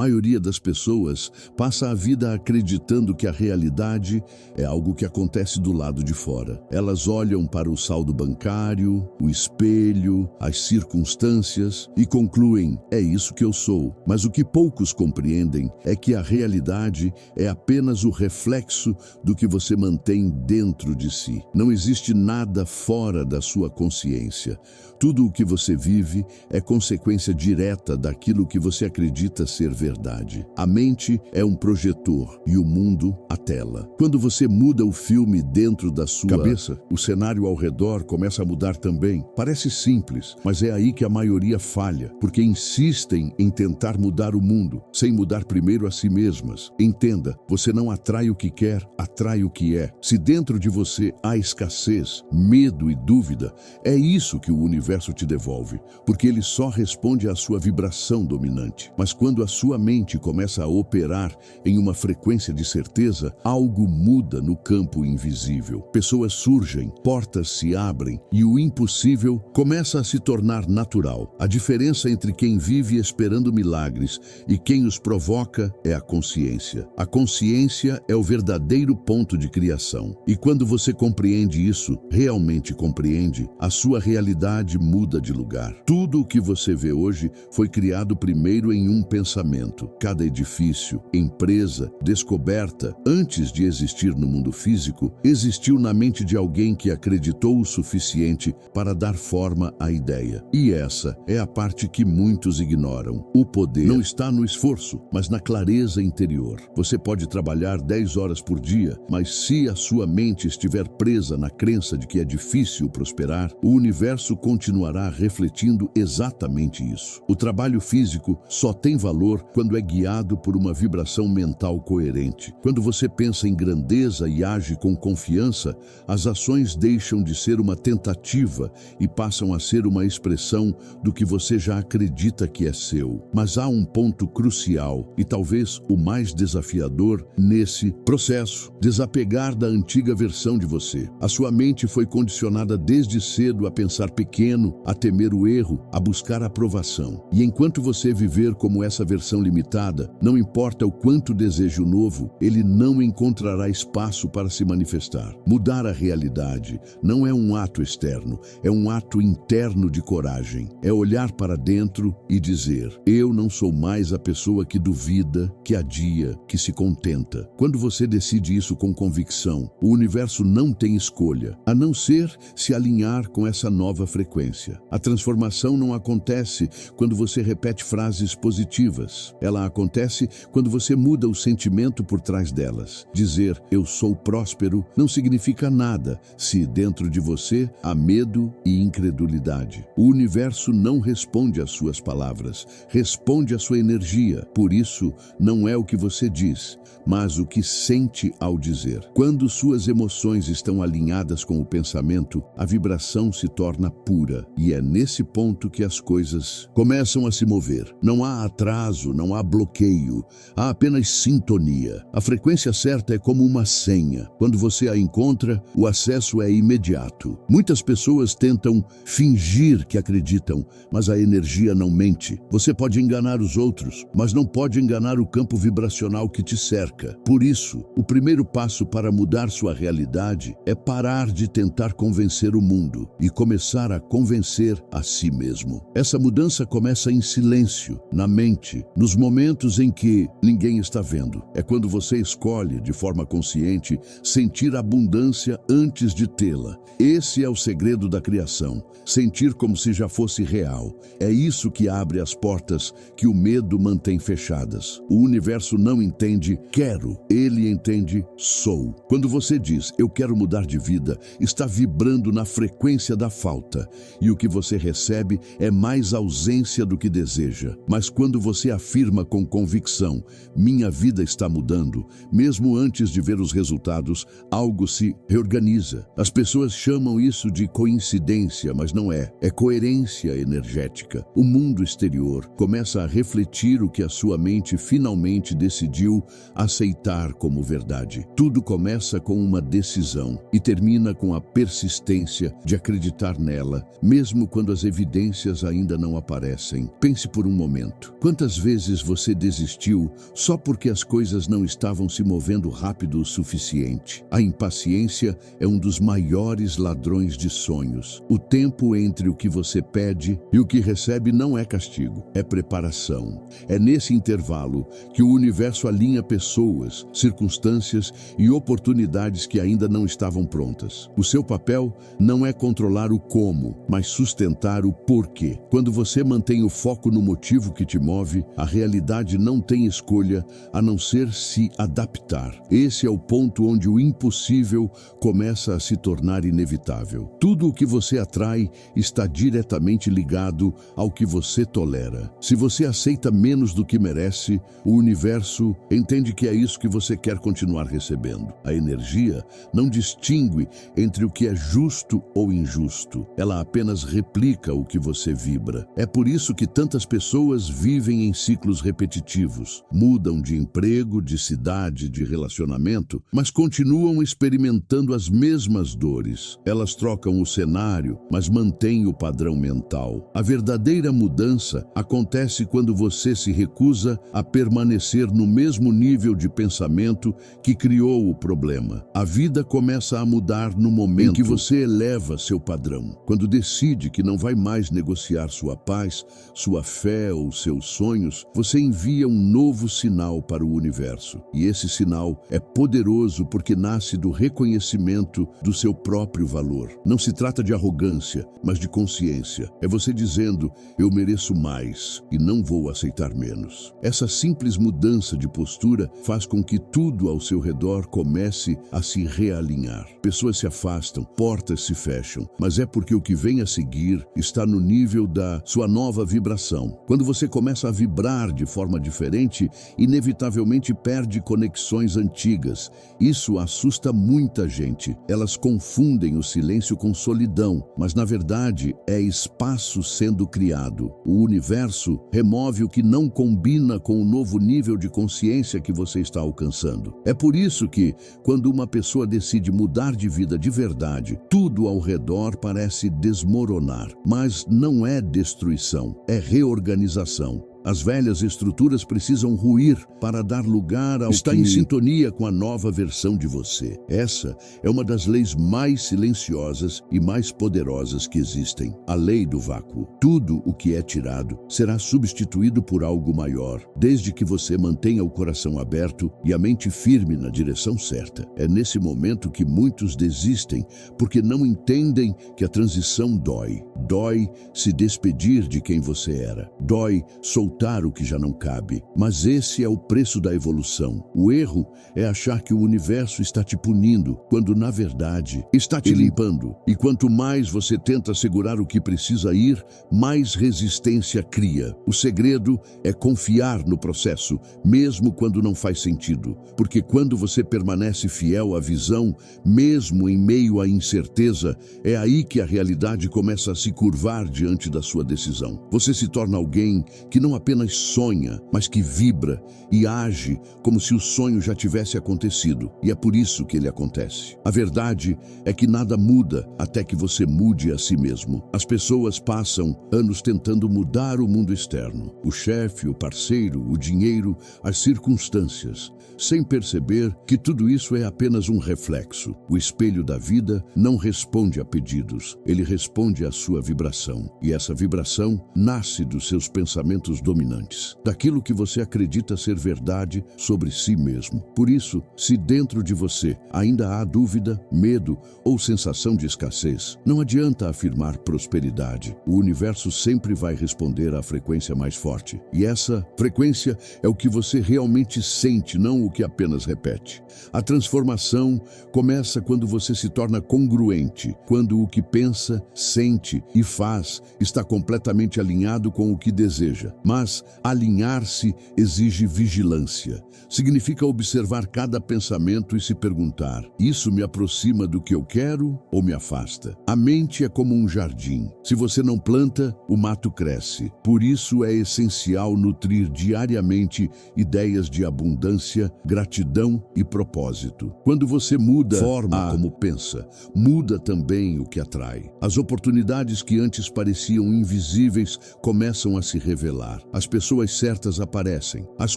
maioria das pessoas passa a vida acreditando que a realidade é algo que acontece do lado de fora. Elas olham para o saldo bancário, o espelho, as circunstâncias e concluem: é isso que eu sou. Mas o que poucos compreendem é que a realidade é apenas o reflexo do que você mantém dentro de si. Não existe nada fora da sua consciência. Tudo o que você vive é consequência direta daquilo que você acredita ser verdade. A mente é um projetor e o mundo a tela. Quando você muda o filme dentro da sua cabeça, o cenário ao redor começa a mudar também. Parece simples, mas é aí que a maioria falha, porque insistem em tentar mudar o mundo, sem mudar primeiro a si mesmas. Entenda, você não atrai o que quer, atrai o que é. Se dentro de você há escassez, medo e dúvida, é isso que o universo te devolve, porque ele só responde à sua vibração dominante. Mas quando a sua mente começa a operar em uma frequência de certeza, algo muda no campo invisível. Pessoas surgem, portas se abrem e o impossível começa a se tornar natural. A diferença entre quem vive esperando milagres e quem os provoca é a consciência. A consciência é o verdadeiro ponto de criação. E quando você compreende isso, realmente compreende, a sua realidade muda de lugar. Tudo o que você vê hoje foi criado primeiro em um pensamento. Cada edifício, empresa, descoberta, antes de existir no mundo físico, existiu na mente de alguém que acreditou o suficiente para dar forma à ideia. E essa é a parte que muitos ignoram. O poder não está no esforço, mas na clareza interior. Você pode trabalhar 10 horas por dia, mas se a sua mente estiver presa na crença de que é difícil prosperar, o universo continuará refletindo exatamente isso. O trabalho físico só tem valor quando é guiado por uma vibração mental coerente. Quando você pensa em grandeza e age com confiança, as ações deixam de ser uma tentativa e passam a ser uma expressão do que você já acredita que é seu. Mas há um ponto crucial e talvez o mais desafiador nesse processo: desapegar da antiga versão de você. A sua mente foi condicionada desde cedo a pensar pequeno, a temer o erro, a buscar aprovação. E enquanto você viver como essa versão limitada, não importa o quanto deseje o novo, ele não encontrará espaço para se manifestar. Mudar a realidade não é um ato externo, é um ato interno de coragem. É olhar para dentro e dizer: eu não sou mais a pessoa que duvida, que adia, que se contenta. Quando você decide isso com convicção, o universo não tem escolha, a não ser se alinhar com essa nova frequência. A transformação não acontece quando você repete frases positivas. Ela acontece quando você muda o sentimento por trás delas. Dizer "eu sou próspero" não significa nada se dentro de você há medo e incredulidade. O universo não responde às suas palavras, responde à sua energia. Por isso, não é o que você diz, mas o que sente ao dizer. Quando suas emoções estão alinhadas com o pensamento, a vibração se torna pura. E é nesse ponto que as coisas começam a se mover. Não há atraso, não há bloqueio, há apenas sintonia. A frequência certa é como uma senha. Quando você a encontra, o acesso é imediato. Muitas pessoas tentam fingir que acreditam, mas a energia não mente. Você pode enganar os outros, mas não pode enganar o campo vibracional que te cerca. Por isso, o primeiro passo para mudar sua realidade é parar de tentar convencer o mundo e começar a convencer a si mesmo. Essa mudança começa em silêncio, na mente, nos momentos em que ninguém está vendo. É quando você escolhe, de forma consciente, sentir a abundância antes de tê-la. Esse é o segredo da criação. Sentir como se já fosse real. É isso que abre as portas que o medo mantém fechadas. O universo não entende quero, ele entende sou. Quando você diz eu quero mudar de vida, está vibrando na frequência da falta. E o que você recebe é mais ausência do que deseja. Mas quando você afirma com convicção, minha vida está mudando, mesmo antes de ver os resultados, algo se reorganiza. As pessoas chamam isso de coincidência, mas não é. É coerência energética. O mundo exterior começa a refletir o que a sua mente finalmente decidiu aceitar como verdade. Tudo começa com uma decisão e termina com a persistência de acreditar nela, mesmo quando as evidências ainda não aparecem. Pense por um momento. Quantas vezes vezes você desistiu só porque as coisas não estavam se movendo rápido o suficiente. A impaciência é um dos maiores ladrões de sonhos. O tempo entre o que você pede e o que recebe não é castigo, é preparação. É nesse intervalo que o universo alinha pessoas, circunstâncias e oportunidades que ainda não estavam prontas. O seu papel não é controlar o como, mas sustentar o porquê. Quando você mantém o foco no motivo que te move, a realidade não tem escolha a não ser se adaptar. Esse é o ponto onde o impossível começa a se tornar inevitável. Tudo o que você atrai está diretamente ligado ao que você tolera. Se você aceita menos do que merece, o universo entende que é isso que você quer continuar recebendo. A energia não distingue entre o que é justo ou injusto. Ela apenas replica o que você vibra. É por isso que tantas pessoas vivem em ciclos repetitivos, mudam de emprego, de cidade, de relacionamento, mas continuam experimentando as mesmas dores. Elas trocam o cenário, mas mantêm o padrão mental. A verdadeira mudança acontece quando você se recusa a permanecer no mesmo nível de pensamento que criou o problema. A vida começa a mudar no momento em que você eleva seu padrão, quando decide que não vai mais negociar sua paz, sua fé ou seus sonhos. Você envia um novo sinal para o universo. E esse sinal é poderoso porque nasce do reconhecimento do seu próprio valor. Não se trata de arrogância, mas de consciência. É você dizendo: eu mereço mais e não vou aceitar menos. Essa simples mudança de postura faz com que tudo ao seu redor comece a se realinhar. Pessoas se afastam, portas se fecham, mas é porque o que vem a seguir está no nível da sua nova vibração. Quando você começa a vibrar de forma diferente, inevitavelmente perde conexões antigas. Isso assusta muita gente. Elas confundem o silêncio com solidão, mas na verdade é espaço sendo criado. O universo remove o que não combina com o novo nível de consciência que você está alcançando. É por isso que, quando uma pessoa decide mudar de vida de verdade, tudo ao redor parece desmoronar. Mas não é destruição, é reorganização. As velhas estruturas precisam ruir para dar lugar ao que em sintonia com a nova versão de você. Essa é uma das leis mais silenciosas e mais poderosas que existem. A lei do vácuo. Tudo o que é tirado será substituído por algo maior, desde que você mantenha o coração aberto e a mente firme na direção certa. É nesse momento que muitos desistem, porque não entendem que a transição dói. Dói se despedir de quem você era. Dói soltar o que já não cabe. Mas esse é o preço da evolução. O erro é achar que o universo está te punindo, quando na verdade está te limpando. E quanto mais você tenta segurar o que precisa ir, mais resistência cria. O segredo é confiar no processo, mesmo quando não faz sentido. Porque quando você permanece fiel à visão, mesmo em meio à incerteza, é aí que a realidade começa a se curvar diante da sua decisão. Você se torna alguém que não apenas sonha, mas que vibra e age como se o sonho já tivesse acontecido. E é por isso que ele acontece. A verdade é que nada muda até que você mude a si mesmo. As pessoas passam anos tentando mudar o mundo externo, o chefe, o parceiro, o dinheiro, as circunstâncias, sem perceber que tudo isso é apenas um reflexo. O espelho da vida não responde a pedidos, ele responde à sua vibração. E essa vibração nasce dos seus pensamentos dominantes, daquilo que você acredita ser verdade sobre si mesmo. Por isso, se dentro de você ainda há dúvida, medo ou sensação de escassez, não adianta afirmar prosperidade. O universo sempre vai responder à frequência mais forte. E essa frequência é o que você realmente sente, não o que apenas repete. A transformação começa quando você se torna congruente, quando o que pensa, sente e faz está completamente alinhado com o que deseja. Mas alinhar-se exige vigilância. Significa observar cada pensamento e se perguntar: isso me aproxima do que eu quero ou me afasta? A mente é como um jardim. Se você não planta, o mato cresce. Por isso é essencial nutrir diariamente ideias de abundância, gratidão e propósito. Quando você muda a forma como pensa, muda também o que atrai. As oportunidades que antes pareciam invisíveis começam a se revelar. as pessoas certas aparecem, as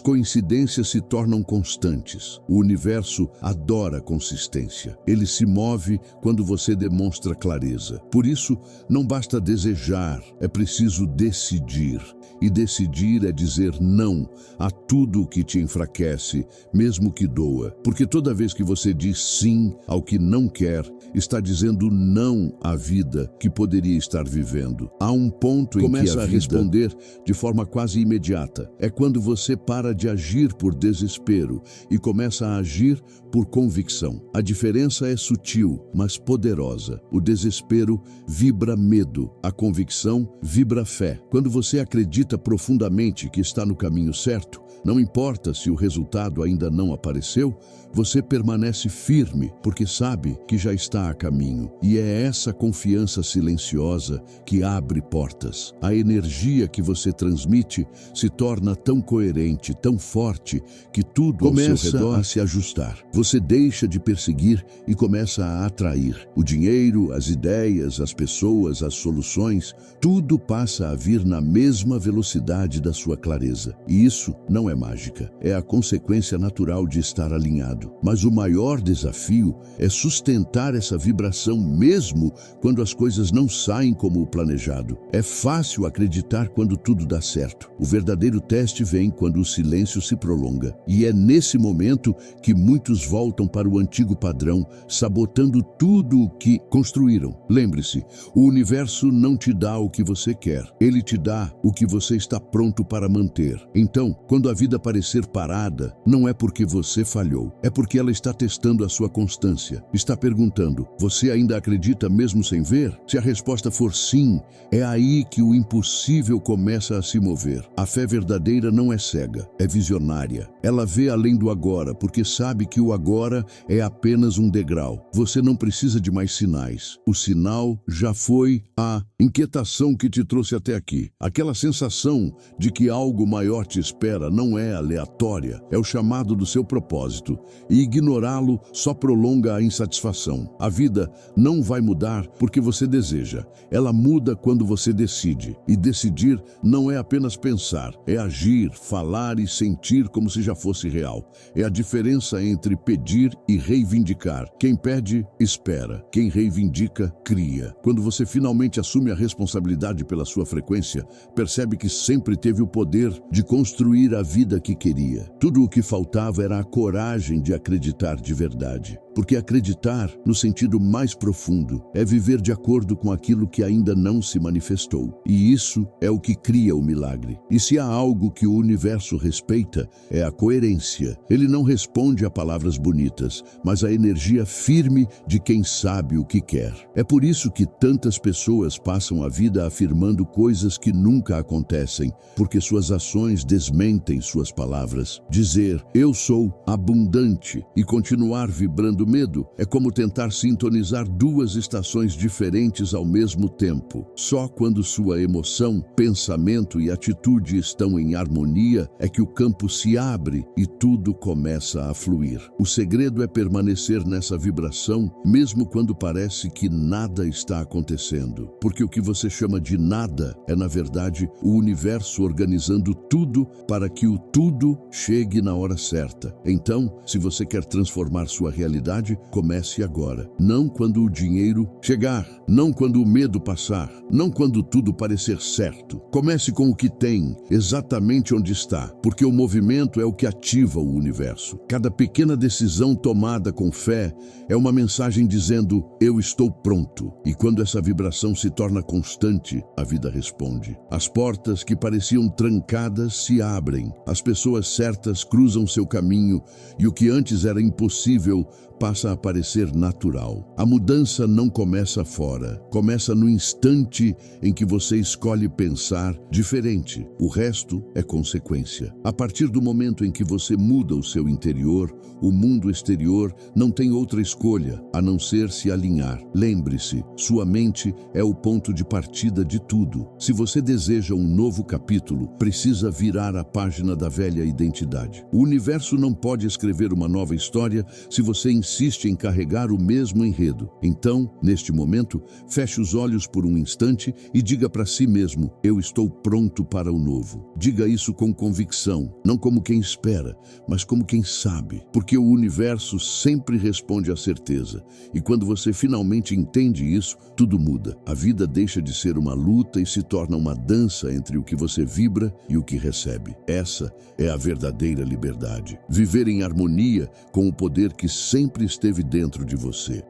coincidências se tornam constantes. O universo adora consistência. Ele se move quando você demonstra clareza. Por isso, não basta desejar, é preciso decidir. E decidir é dizer não a tudo o que te enfraquece, mesmo que doa. Porque toda vez que você diz sim ao que não quer, está dizendo não à vida que poderia estar vivendo. Há um ponto em que a vida a responder de forma quase imediata. É quando você para de agir por desespero e começa a agir por convicção. A diferença é sutil, mas poderosa. O desespero vibra medo, a convicção vibra fé. Quando você acredita profundamente que está no caminho certo, não importa se o resultado ainda não apareceu, você permanece firme, porque sabe que já está a caminho. E é essa confiança silenciosa que abre portas. A energia que você transmite se torna tão coerente, tão forte, que tudo ao seu redor a se ajustar. Você deixa de perseguir e começa a atrair. O dinheiro, as ideias, as pessoas, as soluções, tudo passa a vir na mesma velocidade da sua clareza. E isso não é mágica, é a consequência natural de estar alinhado. Mas o maior desafio é sustentar essa vibração mesmo quando as coisas não saem como o planejado. É fácil acreditar quando tudo dá certo. O verdadeiro teste vem quando o silêncio se prolonga. E é nesse momento que muitos voltam para o antigo padrão, sabotando tudo o que construíram. Lembre-se, o universo não te dá o que você quer. Ele te dá o que você está pronto para manter. Então, quando a vida parecer parada, não é porque você falhou, é porque ela está testando a sua constância. Está perguntando, você ainda acredita mesmo sem ver? Se a resposta for sim, é aí que o impossível começa a se mover. A fé verdadeira não é cega, é visionária. Ela vê além do agora, porque sabe que o agora é apenas um degrau. Você não precisa de mais sinais. O sinal já foi a inquietação que te trouxe até aqui. Aquela sensação de que algo maior te espera não é aleatória, é o chamado do seu propósito. E ignorá-lo só prolonga a insatisfação. A vida não vai mudar porque você deseja. Ela muda quando você decide. E decidir não é apenas pensar, é agir, falar e sentir como se já fosse real. É a diferença entre pedir e reivindicar. Quem pede, espera. Quem reivindica, cria. Quando você finalmente assume a responsabilidade pela sua frequência, percebe que sempre teve o poder de construir a vida que queria. Tudo o que faltava era a coragem de acreditar de verdade. Porque acreditar, no sentido mais profundo, é viver de acordo com aquilo que ainda não se manifestou. E isso é o que cria o milagre. E se há algo que o universo respeita, é a coerência. Ele não responde a palavras bonitas, mas a energia firme de quem sabe o que quer. É por isso que tantas pessoas passam a vida afirmando coisas que nunca acontecem, porque suas ações desmentem suas palavras. Dizer, eu sou abundante, e continuar vibrando medo é como tentar sintonizar duas estações diferentes ao mesmo tempo. Só quando sua emoção, pensamento e atitude estão em harmonia é que o campo se abre e tudo começa a fluir. O segredo é permanecer nessa vibração, mesmo quando parece que nada está acontecendo. Porque o que você chama de nada é, na verdade, o universo organizando tudo para que o tudo chegue na hora certa. Então, se você quer transformar sua realidade, comece agora. Não quando o dinheiro chegar, não quando o medo passar, não quando tudo parecer certo. Comece com o que tem, exatamente onde está, porque o movimento é o que ativa o universo. Cada pequena decisão tomada com fé é uma mensagem dizendo, eu estou pronto. E quando essa vibração se torna constante, a vida responde. As portas que pareciam trancadas se abrem, as pessoas certas cruzam seu caminho e o que antes era impossível passa a parecer natural. A mudança não começa fora, começa no instante em que você escolhe pensar diferente. O resto é consequência. A partir do momento em que você muda o seu interior, o mundo exterior não tem outra escolha a não ser se alinhar. Lembre-se, sua mente é o ponto de partida de tudo. Se você deseja um novo capítulo, precisa virar a página da velha identidade. O universo não pode escrever uma nova história se você insiste insiste em carregar o mesmo enredo. Então, neste momento, feche os olhos por um instante e diga para si mesmo: eu estou pronto para o novo. Diga isso com convicção, não como quem espera, mas como quem sabe, porque o universo sempre responde à certeza. E quando você finalmente entende isso, tudo muda. A vida deixa de ser uma luta e se torna uma dança entre o que você vibra e o que recebe. Essa é a verdadeira liberdade. Viver em harmonia com o poder que sempre esteve dentro de você.